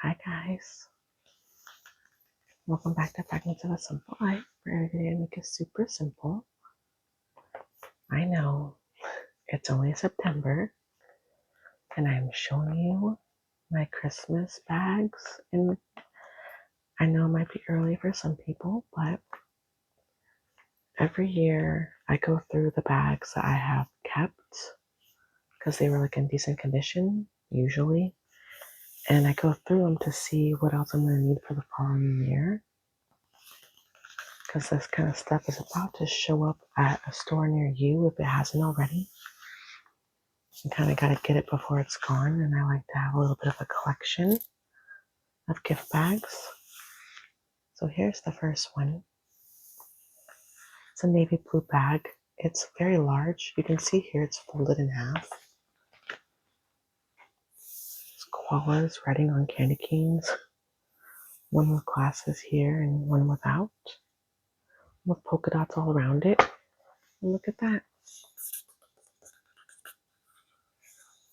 Hi guys, welcome back to Fragments of a Simple Life, where every day I make it super simple. I know it's only September and I'm showing you my Christmas bags, and I know it might be early for some people, but every year I go through the bags that I have kept because they were like in decent condition usually, and I go through them to see what else I'm going to need for the following year. Because this kind of stuff is about to show up at a store near you if it hasn't already. You kind of got to get it before it's gone, and I like to have a little bit of a collection of gift bags. So here's the first one. It's a navy blue bag. It's very large. You can see here it's folded in half. It's koalas riding on candy canes. One with glasses here and one without. With polka dots all around it. And look at that.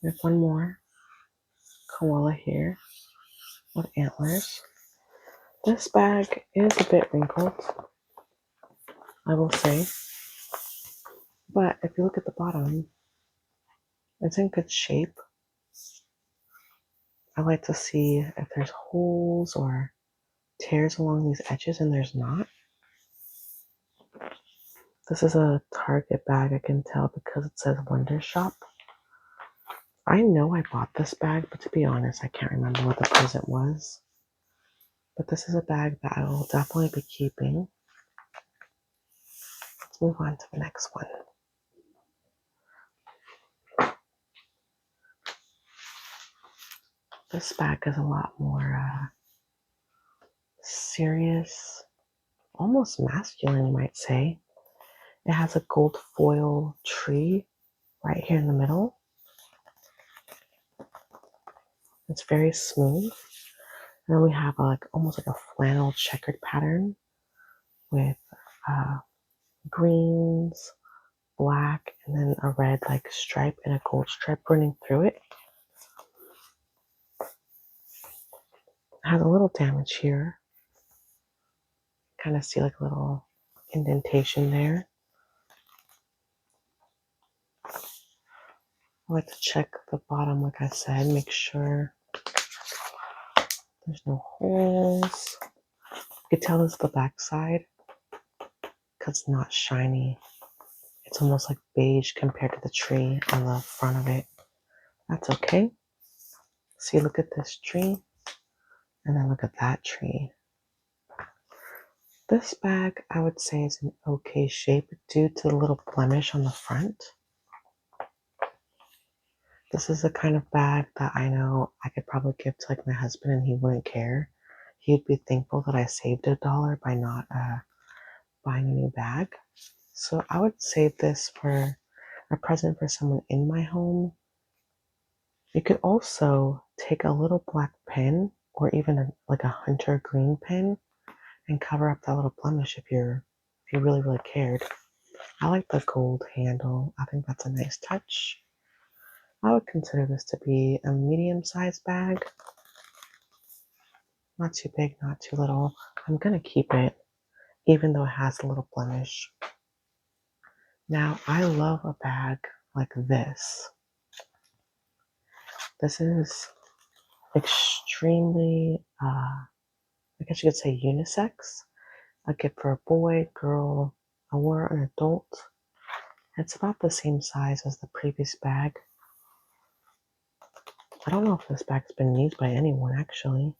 There's one more koala here with antlers. This bag is a bit wrinkled, I will say. But if you look at the bottom, it's in good shape. I like to see if there's holes or tears along these edges, and there's not. This is a Target bag, I can tell because it says Wonder Shop. I know I bought this bag, but to be honest, I can't remember what the present was. But this is a bag that I will definitely be keeping. Let's move on to the next one. This bag is a lot more serious, almost masculine, you might say. It has a gold foil tree right here in the middle. It's very smooth. And then we have almost like a flannel checkered pattern with greens, black, and then a red like stripe and a gold stripe running through it. It has a little damage here. Kind of see like a little indentation there. I like to check the bottom, like I said, make sure there's no holes. You can tell this is the back side because it's not shiny. It's almost like beige compared to the tree on the front of it. That's okay. See, look at this tree, and then look at that tree. This bag, I would say, is in okay shape due to the little blemish on the front. This is the kind of bag that I know I could probably give to like my husband and he wouldn't care. He'd be thankful that I saved $1 by not buying a new bag. So I would save this for a present for someone in my home. You could also take a little black pen or even like a hunter green pen and cover up that little blemish if you really cared. I like the gold handle. I think that's a nice touch. I would consider this to be a medium-sized bag. Not too big, not too little. I'm gonna keep it, even though it has a little blemish. Now, I love a bag like this. This is extremely, I guess you could say unisex. A gift for a boy, girl, or an adult. It's about the same size as the previous bag. I don't know if this bag's been used by anyone actually.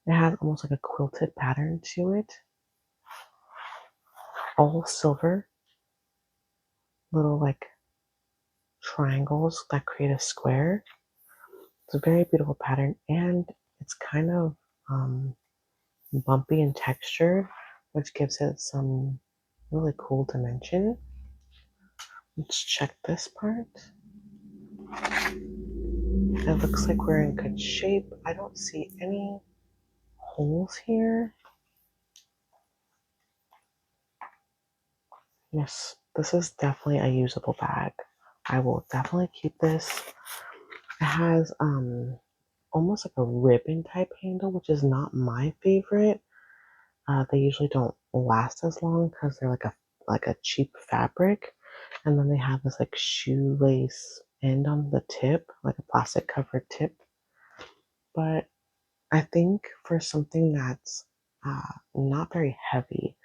It has almost like a quilted pattern to it. All silver. Little like triangles that create a square. It's a very beautiful pattern, and it's kind of bumpy in texture, which gives it some really cool dimension. Let's check this part. It looks like we're in good shape. I don't see any holes here. Yes, this is definitely a usable bag. I will definitely keep this. It has almost like a ribbon type handle, which is not my favorite. They usually don't last as long because they're like a cheap fabric, and then they have this like shoelace end on the tip, like a plastic covered tip. But I think for something that's not very heavy,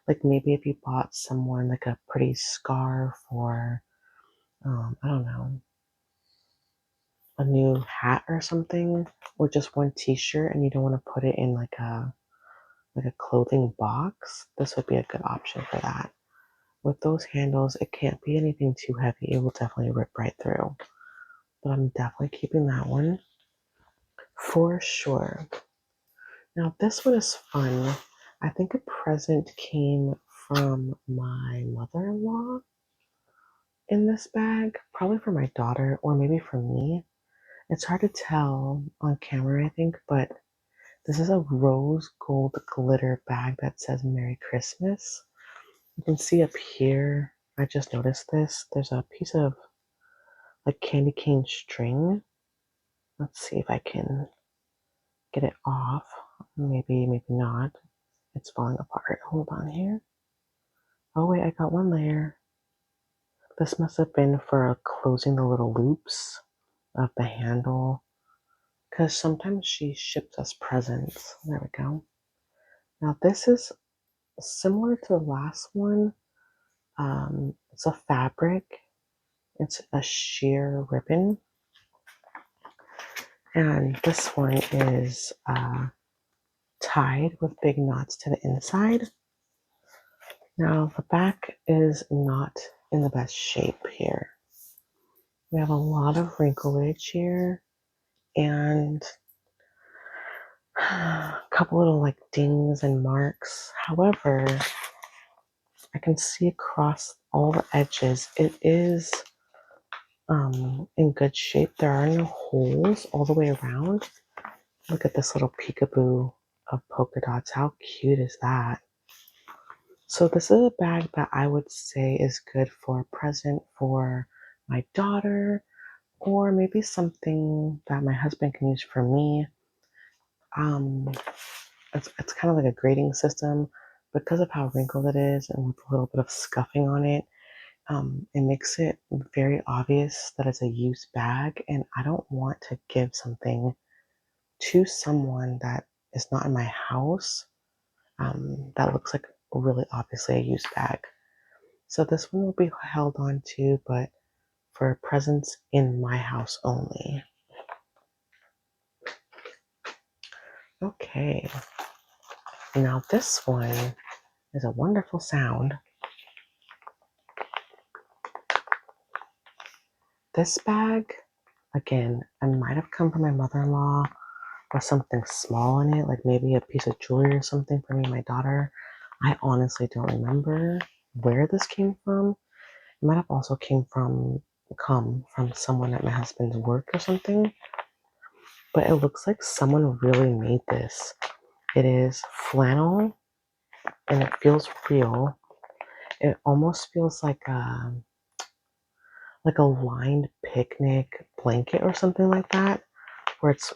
like maybe if you bought someone like a pretty scarf or I don't know, a new hat or something, or just one t-shirt and you don't want to put it in like a clothing box, this would be a good option for that. With those handles, it can't be anything too heavy. It will definitely rip right through. But I'm definitely keeping that one for sure. Now this one is fun. I think a present came from my mother-in-law in this bag, probably for my daughter or maybe for me. It's hard to tell on camera, I think, but this is a rose gold glitter bag that says Merry Christmas. You can see up here, I just noticed this. There's a piece of like candy cane string. Let's see if I can get it off. Maybe, maybe not. It's falling apart. Hold on here. Oh wait, I got one layer. This must have been for closing the little loops of the handle. Because sometimes she ships us presents. There we go. Now this is similar to the last one. It's a fabric. It's a sheer ribbon. And this one is tied with big knots to the inside. Now the back is not in the best shape here. We have a lot of wrinklage here and a couple little like dings and marks. However, I can see across all the edges, it is in good shape. There are no holes all the way around. Look at this little peekaboo of polka dots. How cute is that? So this is a bag that I would say is good for a present for my daughter, or maybe something that my husband can use for me. Um, it's kind of like a grading system because of how wrinkled it is and with a little bit of scuffing on it. It makes it very obvious that it's a used bag, and I don't want to give something to someone that is not in my house that looks like really obviously a used bag. So this one will be held on to, but for presents in my house only. Okay, now this one is a wonderful sound. This bag, again, I might have come from my mother-in-law or something small in it, like maybe a piece of jewelry or something for me and my daughter. I honestly don't remember where this came from. It might have also come from someone at my husband's work or something. But it looks like someone really made this. It is flannel and it feels real. It almost feels like a lined picnic blanket or something like that, where it's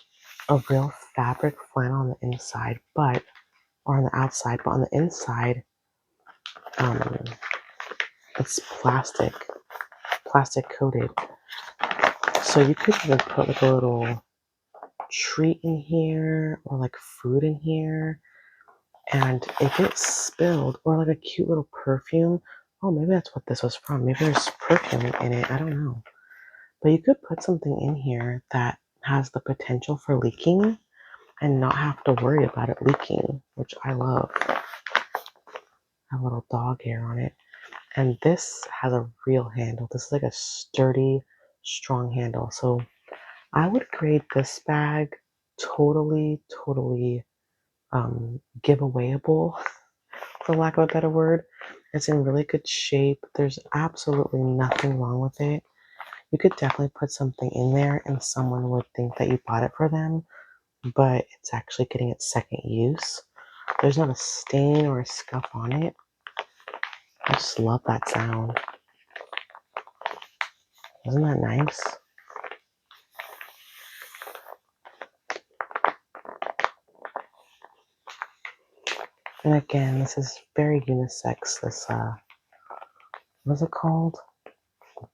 a real fabric flannel on the inside, or on the outside, but on the inside, um, it's plastic coated. So you could even put like a little treat in here or like food in here. And if it spilled, or like a cute little perfume, oh, maybe that's what this was from. Maybe there's perfume in it. I don't know. But you could put something in here that has the potential for leaking and not have to worry about it leaking, which I love. A little dog hair on it. And this has a real handle. This is like a sturdy, strong handle. So I would grade this bag totally giveawayable, for lack of a better word. It's in really good shape. There's absolutely nothing wrong with it. You could definitely put something in there and someone would think that you bought it for them, but it's actually getting its second use. There's not a stain or a scuff on it. I just love that sound. Isn't that nice? And again, this is very unisex. This, what is it called?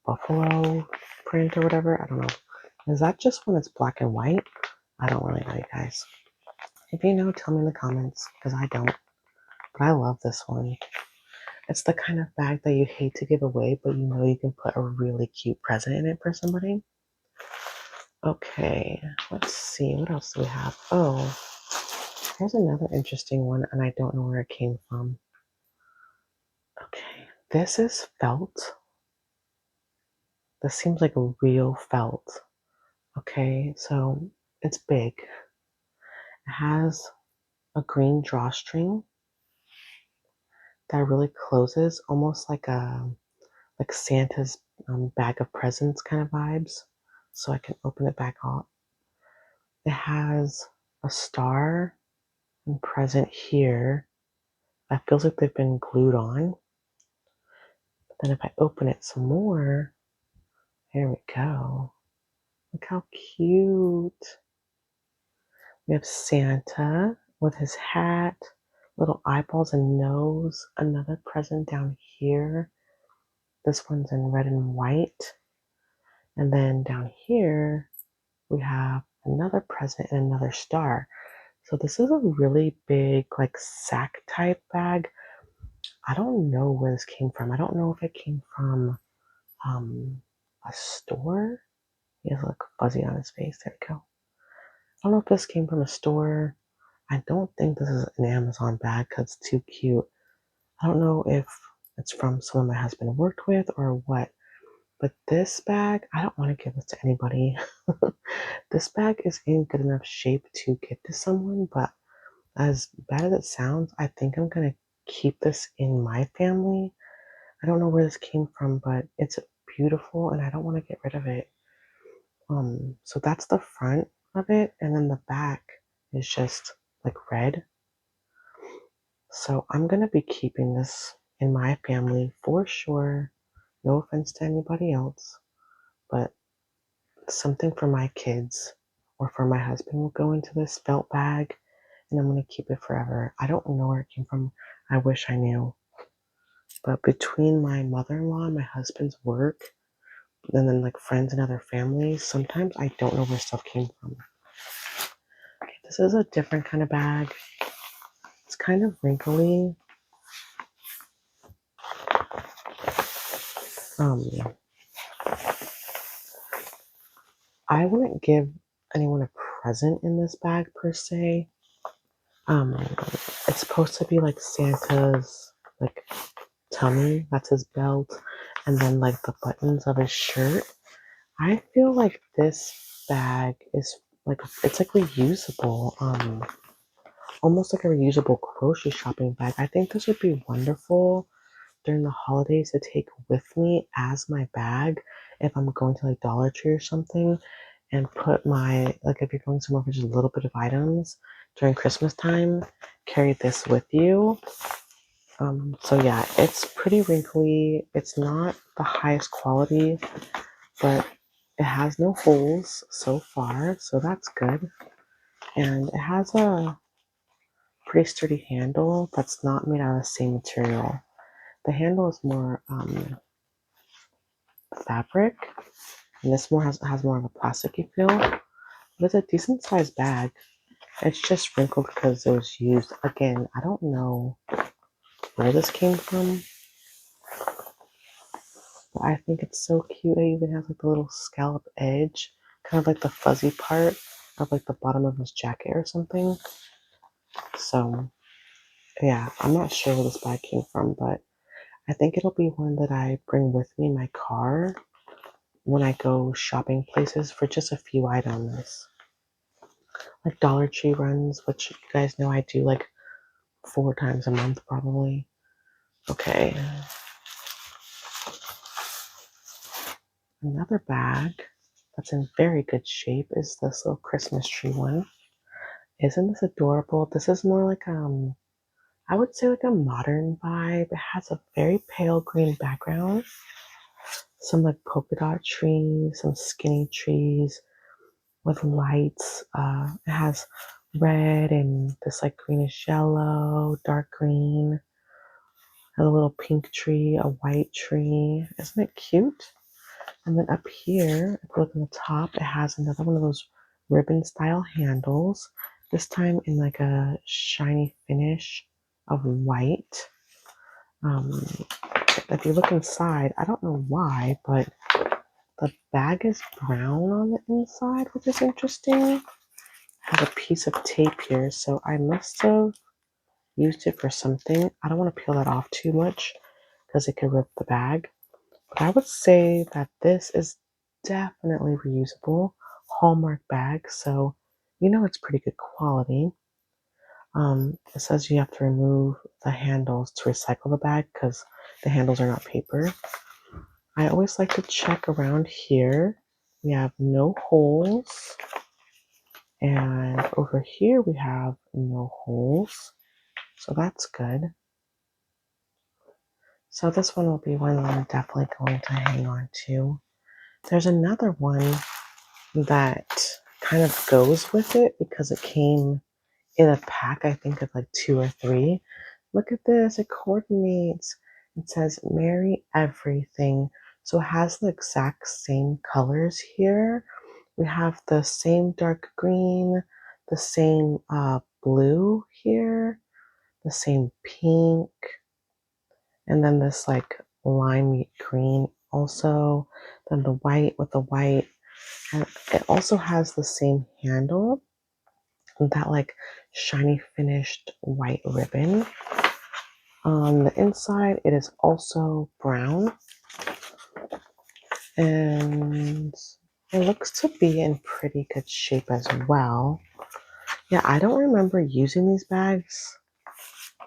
Buffalo print or whatever. I don't know. Is that just when it's black and white? I don't really know, you guys. If you know, tell me in the comments, because I don't. But I love this one. It's the kind of bag that you hate to give away, but you know you can put a really cute present in it for somebody. Okay, let's see. What else do we have? Oh, here's another interesting one, and I don't know where it came from. Okay, this is felt. This seems like a real felt. Okay, so it's big. It has a green drawstring that really closes, almost like Santa's bag of presents kind of vibes. So I can open it back up. It has a star and present here that feels like they've been glued on. But then if I open it some more, there we go. Look how cute. We have Santa with his hat, little eyeballs and nose, another present down here. This one's in red and white. And then down here, we have another present and another star. So this is a really big, like sack type bag. I don't know where this came from. I don't know if it came from a store. He has like fuzzy on his face. There we go. I don't know if this came from a store. I don't think this is an Amazon bag because it's too cute. I don't know if it's from someone my husband worked with or what. But this bag, I don't want to give this to anybody. This bag is in good enough shape to give to someone, but as bad as it sounds, I think I'm going to keep this in my family. I don't know where this came from, but it's beautiful and I don't want to get rid of it. So that's the front of it, and then the back is just like red. So I'm gonna be keeping this in my family for sure. No offense to anybody else, but something for my kids or for my husband will go into this felt bag and I'm gonna keep it forever. I don't know where it came from. I wish I knew. But between my mother-in-law and my husband's work, and then like friends and other families, sometimes I don't know where stuff came from. Okay, this is a different kind of bag. It's kind of wrinkly. Um, I wouldn't give anyone a present in this bag per se. It's supposed to be like Santa's like tummy, that's his belt, and then like the buttons of his shirt. I feel like this bag is like it's like reusable, almost like a reusable grocery shopping bag. I think this would be wonderful during the holidays to take with me as my bag if I'm going to like Dollar Tree or something and put my like if you're going somewhere for just a little bit of items during Christmas time, carry this with you. So yeah, it's pretty wrinkly. It's not the highest quality, but it has no holes so far, so that's good. And it has a pretty sturdy handle that's not made out of the same material. The handle is more fabric, and this more has more of a plasticky feel. But it's a decent sized bag. It's just wrinkled because it was used. Again, I don't know where this came from, but I think it's so cute. It even has like the little scallop edge, kind of like the fuzzy part of like the bottom of his jacket or something. So yeah, I'm not sure where this bag came from, but I think it'll be one that I bring with me in my car when I go shopping places for just a few items. Like Dollar Tree runs, which you guys know I do like 4 times a month probably. Okay. Another bag that's in very good shape is this little Christmas tree one. Isn't this adorable? This is more like I would say like a modern vibe. It has a very pale green background. Some like polka dot trees, some skinny trees with lights. It has red and this like greenish yellow, dark green, and a little pink tree, a white tree. Isn't it cute? And then up here, if you look on the top, it has another one of those ribbon style handles, this time in like a shiny finish of white. If you look inside, I don't know why, but the bag is brown on the inside, which is interesting. It has a piece of tape here, so I must have used it for something. I don't want to peel that off too much because it could rip the bag. But I would say that this is definitely reusable Hallmark bag, so you know it's pretty good quality. It says you have to remove the handles to recycle the bag because the handles are not paper. I always like to check around here. We have no holes. And over here we have no holes. So that's good. So this one will be one that I'm definitely going to hang on to. There's another one that kind of goes with it because it came in a pack, I think of like 2 or 3. Look at this, it coordinates. It says Merry Everything. So it has the exact same colors here. We have the same dark green, the same blue here, the same pink, and then this like lime green also, then the white with the white. And it also has the same handle, that like shiny finished white ribbon. On the inside, it is also brown and it looks to be in pretty good shape as well. Yeah, I don't remember using these bags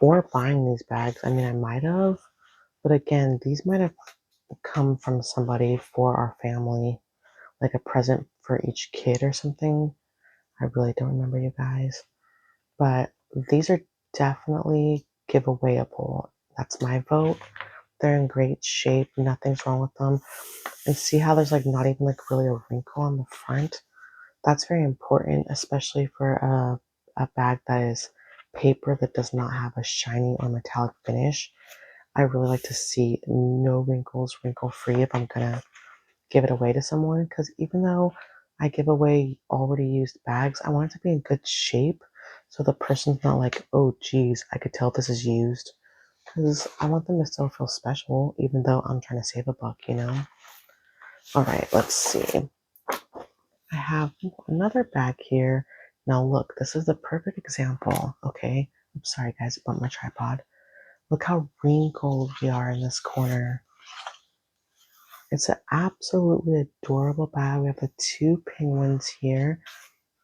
or buying these bags. I mean, I might have, but again, these might have come from somebody for our family, like a present for each kid or something. I really don't remember, you guys. But these are definitely giveawayable. That's my vote. They're in great shape. Nothing's wrong with them. And see how there's like not even like really a wrinkle on the front? That's very important, especially for a bag that is paper that does not have a shiny or metallic finish. I really like to see no wrinkles, wrinkle free if I'm gonna give it away to someone. Because even though I give away already used bags, I want it to be in good shape so the person's not like, oh geez, I could tell this is used. Because I want them to still feel special, even though I'm trying to save a buck, you know? All right, let's see. I have another bag here. Now look, this is the perfect example, okay? I'm sorry guys about my tripod. Look how wrinkled we are in this corner. It's an absolutely adorable bag. We have the 2 penguins here.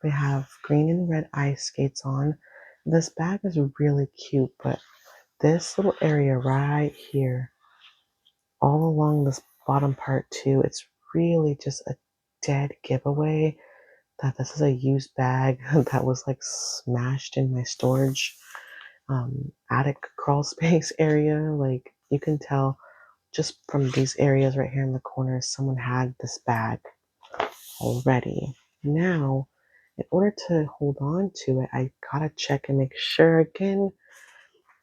They have green and red ice skates on. This bag is really cute, but this little area right here, all along this bottom part too, it's really just a dead giveaway that this is a used bag that was like smashed in my storage attic crawl space area. Like you can tell just from these areas right here in the corners, someone had this bag already. Now, in order to hold on to it, I gotta check and make sure again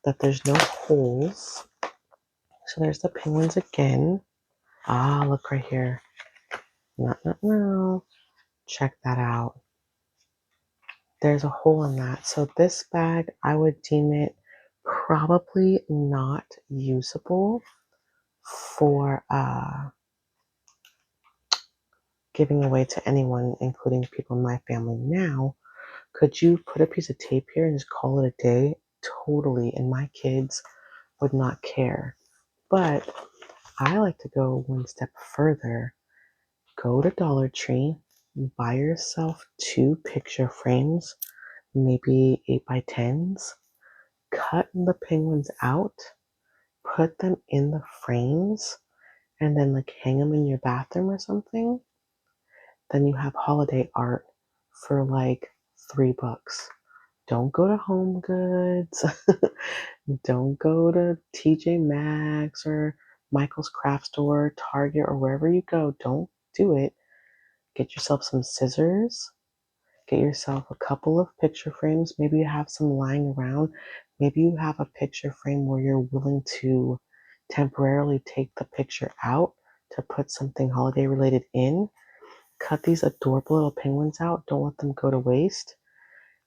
that there's no holes. So there's the penguins again. Ah, look right here. No, no, no. Check that out. There's a hole in that. So this bag, I would deem it probably not usable for giving away to anyone, including people in my family. Now, could you put a piece of tape here and just call it a day? Totally. And my kids would not care. But I like to go one step further. Go to Dollar Tree, buy yourself 2 picture frames, maybe 8x10s, cut the penguins out, put them in the frames, and then like hang them in your bathroom or something. Then you have holiday art for like $3. Don't go to Home Goods. Don't go to TJ Maxx or Michael's Craft Store, Target, or wherever you go. Don't do it. Get yourself some scissors get yourself a couple of picture frames. Maybe you have some lying around. Maybe you have a picture frame where you're willing to temporarily take the picture out to put something holiday related in. Cut these adorable little penguins out. Don't let them go to waste.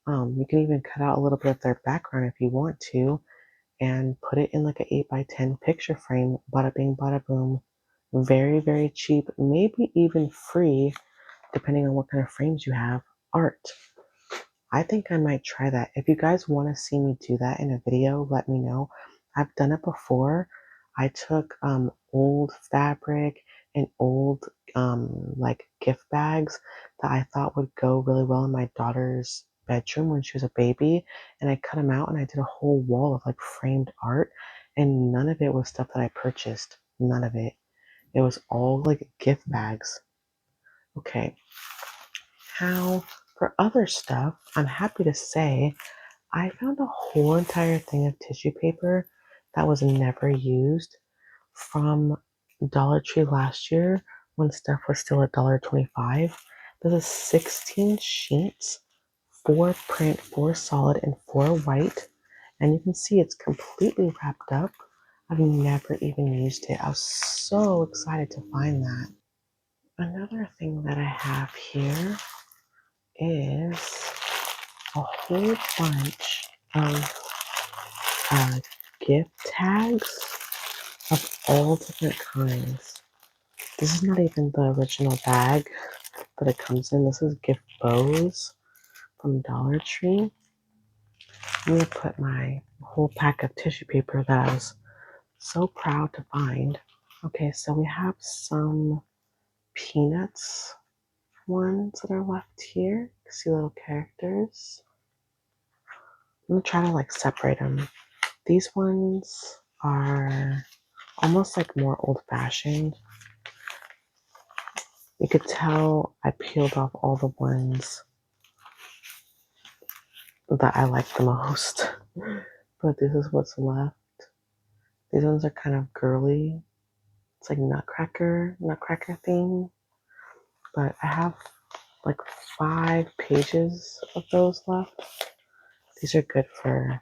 You can even cut out a little bit of their background if you want to and put it in like an 8x10 picture frame. Bada bing, bada boom. Very, very cheap, maybe even free, depending on what kind of frames you have. Art. I think I might try that. If you guys want to see me do that in a video, let me know. I've done it before. I took old fabric and old like gift bags that I thought would go really well in my daughter's bedroom when she was a baby, and I cut them out and I did a whole wall of like framed art, and none of it was stuff that I purchased. None of it. It was all like gift bags. Okay. Now, for other stuff, I'm happy to say I found a whole entire thing of tissue paper that was never used from Dollar Tree last year when stuff was still $1.25. This is 16 sheets, 4 print, 4 solid, and 4 white. And you can see it's completely wrapped up. I've never even used it. I was so excited to find that. Another thing that I have here is a whole bunch of gift tags of all different kinds. This is not even the original bag that it comes in. This is gift bows from Dollar Tree. I'm going to put my whole pack of tissue paper that I was so proud to find. Okay, so we have some peanuts ones that are left here. You see little characters. I'm going to try to like separate them. These ones are almost like more old-fashioned. You could tell I peeled off all the ones that I like the most. But this is what's left. These ones are kind of girly. It's like nutcracker theme. But I have like 5 pages of those left. These are good for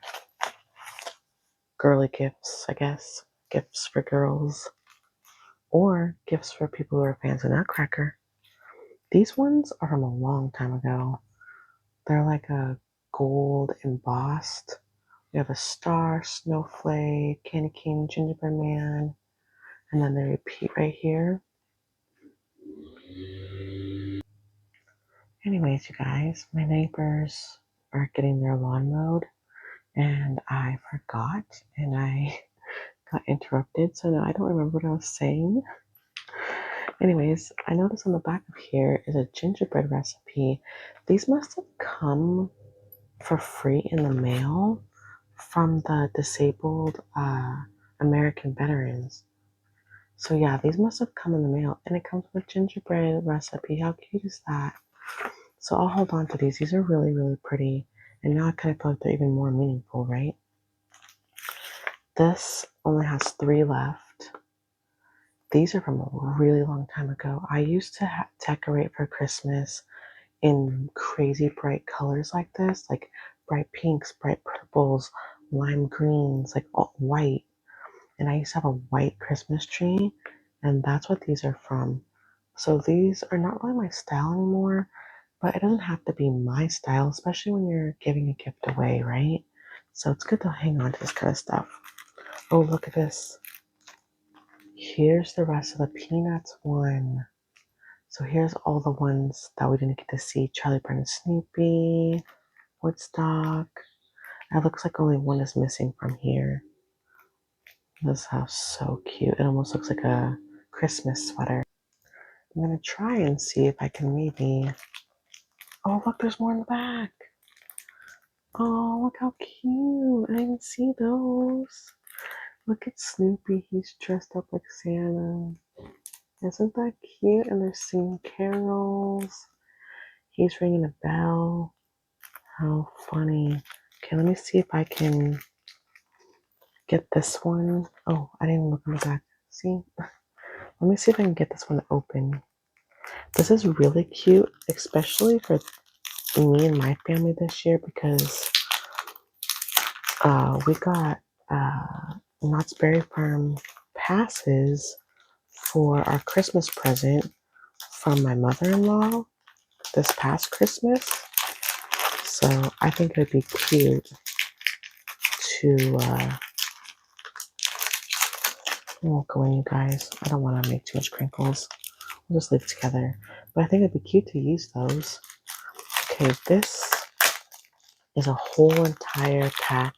girly gifts, I guess. Gifts for girls. Or gifts for people who are fans of Nutcracker. These ones are from a long time ago. They're like a gold embossed. We have a star, snowflake, candy cane, gingerbread man, and then they repeat right here. Anyways, you guys, my neighbors are getting their lawn mowed, and I forgot, and I got interrupted, so now I don't remember what I was saying. Anyways, I noticed on the back of here is a gingerbread recipe. These must have come for free in the mail from the disabled American veterans. So yeah, these must have come in the mail, and it comes with gingerbread recipe. How cute is that? So I'll hold on to these. These are really, really pretty, and now I kind of feel like they're even more meaningful, right? This only has 3 left. These are from a really long time ago. I used to decorate for Christmas in crazy bright colors like this, like bright pinks, bright purples, lime greens, like all white. And I used to have a white Christmas tree, and that's what these are from. So these are not really my style anymore, but it doesn't have to be my style, especially when you're giving a gift away, right? So it's good to hang on to this kind of stuff. Oh, look at this. Here's the rest of the Peanuts one. So here's all the ones that we didn't get to see. Charlie Brown and Snoopy, Woodstock. It looks like only one is missing from here. This house is so cute. It almost looks like a Christmas sweater. I'm gonna try and see if I can maybe... Oh, look, there's more in the back. Oh, look how cute. I didn't see those. Look at Snoopy. He's dressed up like Santa. Isn't that cute? And they're singing carols. He's ringing a bell. How funny. Okay, let me see if I can get this one. Oh, I didn't look in the back. See? Let me see if I can get this one open. This is really cute, especially for me and my family this year because we got Knott's Berry Farm passes for our Christmas present from my mother-in-law this past Christmas. So I think it would be cute to, I won't go in, you guys. I don't want to make too much crinkles. We'll just leave it together. But I think it'd be cute to use those. Okay, this is a whole entire pack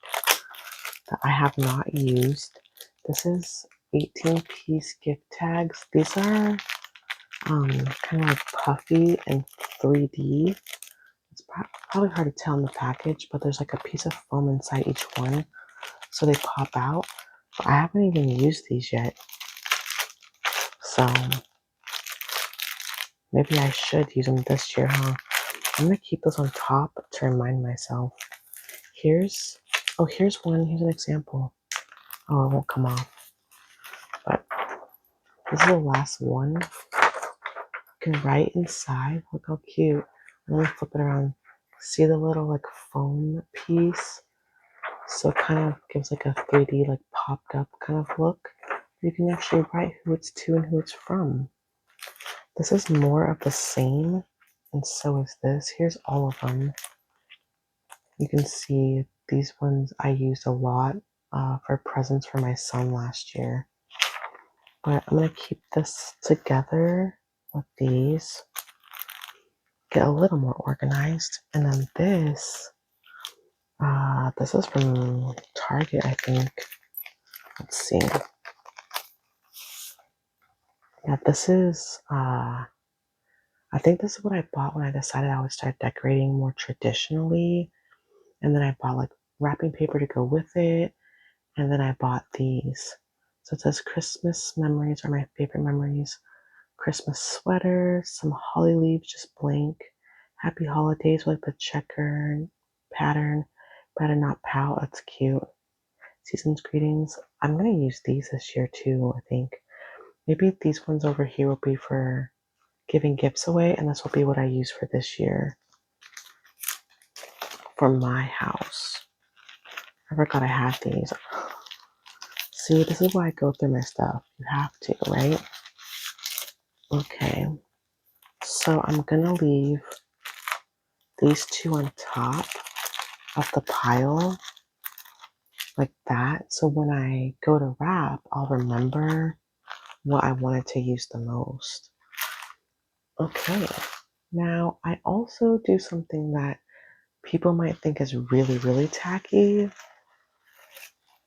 that I have not used. This is 18-piece gift tags. These are kind of like puffy and 3D. It's probably hard to tell in the package, but there's like a piece of foam inside each one, so they pop out. But I haven't even used these yet, so maybe I should use them this year, huh? I'm gonna keep those on top to remind myself. Here's one. Here's an example. Oh, it won't come off. But this is the last one. You can write inside. Look how cute. Let me flip it around. See the little like foam piece? So it kind of gives like a 3D like popped up kind of look. You can actually write who it's to and who it's from. This is more of the same, and so is this. Here's all of them. You can see these ones I used a lot for presents for my son last year. But I'm going to keep this together with these. Get a little more organized. And then this is from Target, I think. Let's see. Yeah, this is, I think this is what I bought when I decided I would start decorating more traditionally. And then I bought like wrapping paper to go with it. And then I bought these. So it says Christmas memories are my favorite memories. Christmas sweater, some holly leaves, just blank. Happy holidays with the checker pattern. Better not pout. That's cute. Season's greetings. I'm gonna use these this year too, I think. Maybe these ones over here will be for giving gifts away, and this will be what I use for this year for my house. I forgot I had these. See, this is why I go through my stuff. You have to, right? Okay. So I'm gonna leave these two on top of the pile like that. So when I go to wrap, I'll remember what I wanted to use the most. Okay. Now, I also do something that people might think is really, really tacky.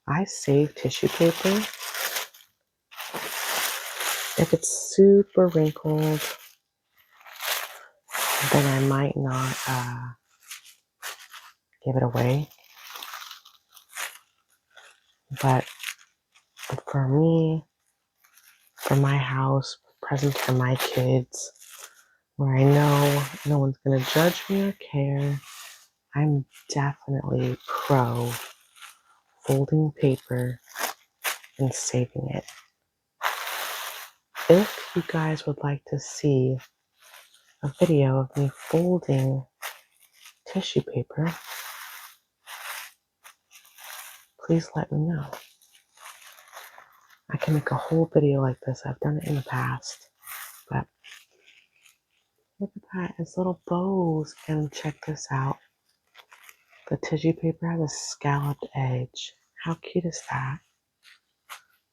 I save tissue paper. If it's super wrinkled, then I might not give it away. But for me, for my house, presents for my kids, where I know no one's going to judge me or care, I'm definitely pro folding paper and saving it. If you guys would like to see a video of me folding tissue paper, please let me know. I can make a whole video like this. I've done it in the past. But look at that. It's little bows. And check this out. The tissue paper has a scalloped edge. How cute is that?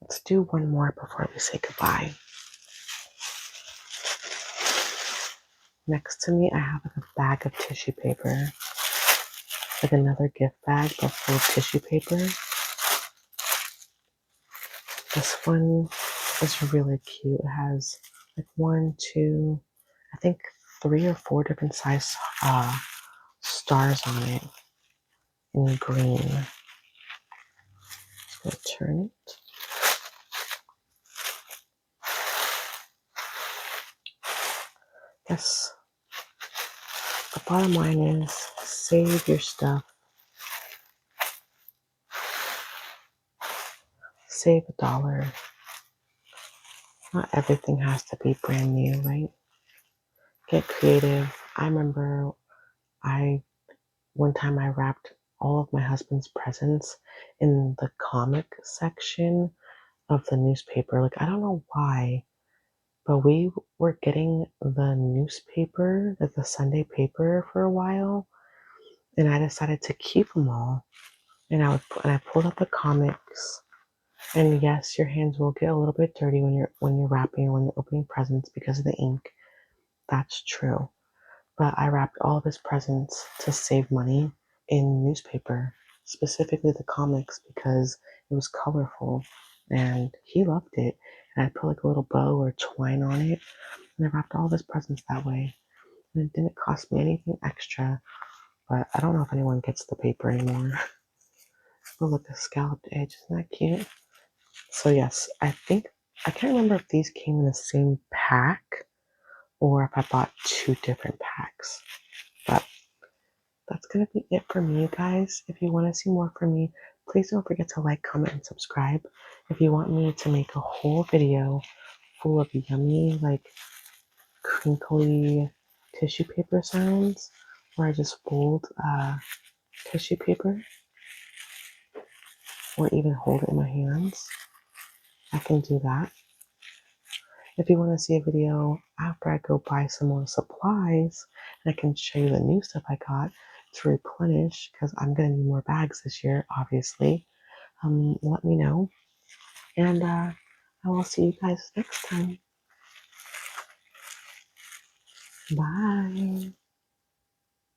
Let's do one more before we say goodbye. Next to me, I have like a bag of tissue paper. Like another gift bag, but full of tissue paper. This one is really cute. It has like 1, 2, I think 3 or 4 different size stars on it in green. Just gonna turn it. Yes. The bottom line is save your stuff. Save $1. Not everything has to be brand new, right? Get creative. I remember One time I wrapped all of my husband's presents in the comic section of the newspaper. Like, I don't know why, but we were getting the newspaper, like the Sunday paper, for a while, and I decided to keep them all. And I pulled up the comics. And yes, your hands will get a little bit dirty when you're wrapping or when you're opening presents because of the ink. That's true. But I wrapped all of his presents to save money in newspaper, specifically the comics, because it was colorful and he loved it. And I put like a little bow or twine on it, and I wrapped all of his presents that way. And it didn't cost me anything extra, but I don't know if anyone gets the paper anymore. Oh, look, a scalloped edge. Isn't that cute? So, yes, I can't remember if these came in the same pack or if I bought two different packs. But that's going to be it for me, guys. If you want to see more from me, please don't forget to like, comment, and subscribe. If you want me to make a whole video full of yummy, like crinkly tissue paper sounds, where I just fold tissue paper or even hold it in my hands, I can do that. If you want to see a video after I go buy some more supplies, and I can show you the new stuff I got to replenish, because I'm going to need more bags this year, obviously, let me know. And I will see you guys next time. Bye.